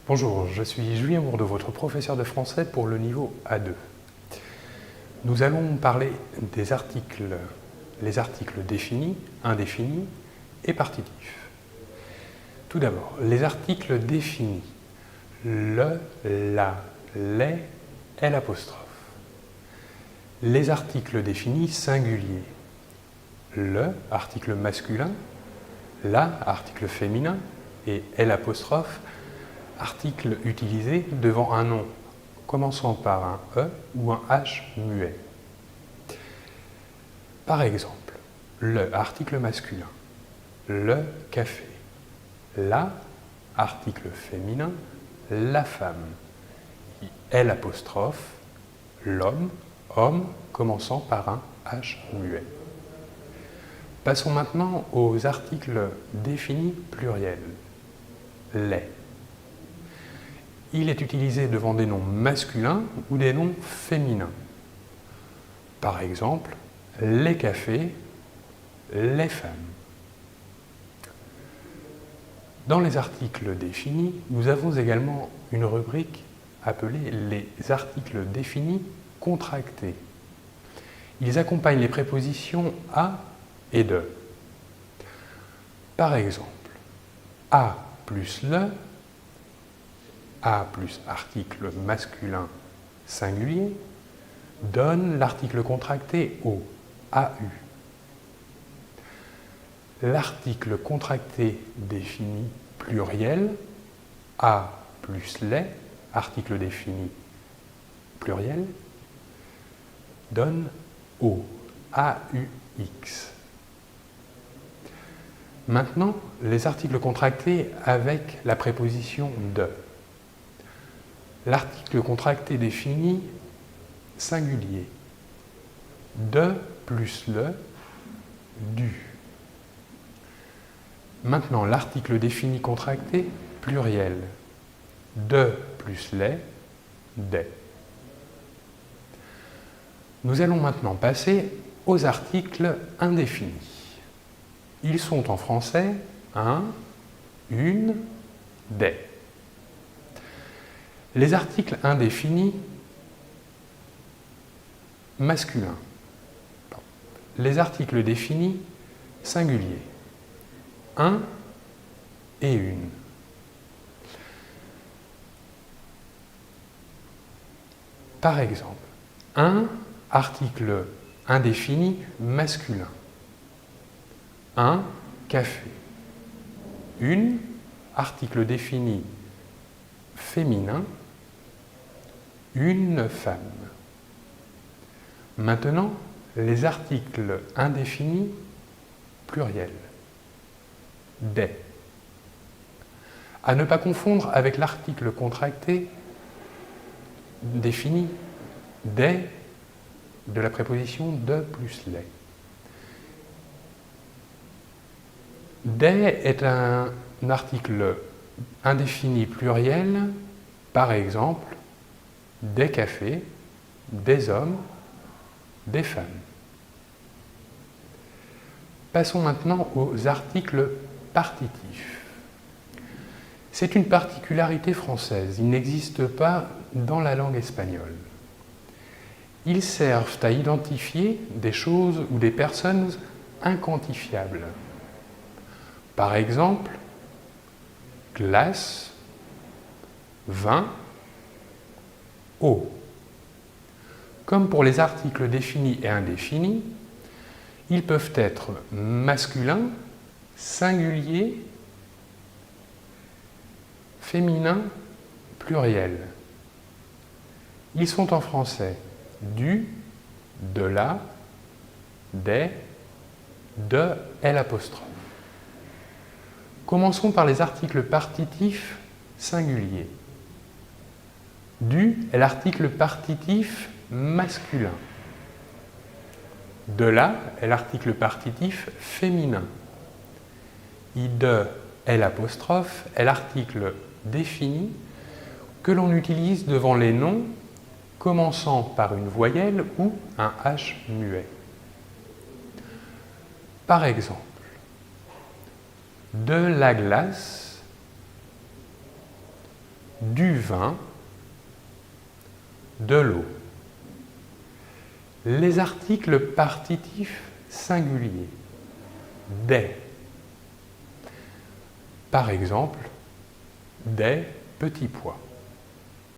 Bonjour, je suis Julien Bourdeau, votre professeur de français pour le niveau A2. Nous allons parler des articles, les articles définis, indéfinis et partitifs. Tout d'abord, les articles définis. Le, la, les, L'. Les articles définis singuliers. Le, article masculin, la, article féminin, et L', article utilisé devant un nom commençant par un E ou un H muet. Par exemple, le, article masculin, le café, la, article féminin, la femme, L', l'homme, homme, commençant par un H muet. Passons maintenant aux articles définis pluriels. Les. Il est utilisé devant des noms masculins ou des noms féminins. Par exemple, les cafés, les femmes. Dans les articles définis, nous avons également une rubrique appelée les articles définis contractés. Ils accompagnent les prépositions à et de. Par exemple, à plus le, a plus article masculin singulier, donne l'article contracté au AU. L'article contracté défini pluriel, a plus les, article défini pluriel, donne au AUX. Maintenant, les articles contractés avec la préposition de. L'article contracté défini singulier. De plus le, du. Maintenant, l'article défini contracté pluriel. De plus les, des. Nous allons maintenant passer aux articles indéfinis. Ils sont en français un, une, des. Les articles indéfinis masculins. Les articles définis singuliers. Un et une. Par exemple, un article indéfini masculin. Un café. Une article défini féminin. Une femme. Maintenant, les articles indéfinis pluriels. Des. À ne pas confondre avec l'article contracté défini des de la préposition de plus les. Des est un article indéfini pluriel, par exemple, des cafés, des hommes, des femmes. Passons maintenant aux articles partitifs. C'est une particularité française, il n'existe pas dans la langue espagnole. Ils servent à identifier des choses ou des personnes inquantifiables. Par exemple, glace, vin, eau. Comme pour les articles définis et indéfinis, ils peuvent être masculins, singuliers, féminins, pluriels. Ils sont en français du, de la, des, de, L'. Commençons par les articles partitifs singuliers. Du est l'article partitif masculin. De la est l'article partitif féminin. De L' est l'article défini que l'on utilise devant les noms commençant par une voyelle ou un H muet. Par exemple, de la glace, du vin, de l'eau. Les articles partitifs singuliers, des. Par exemple, des petits pois.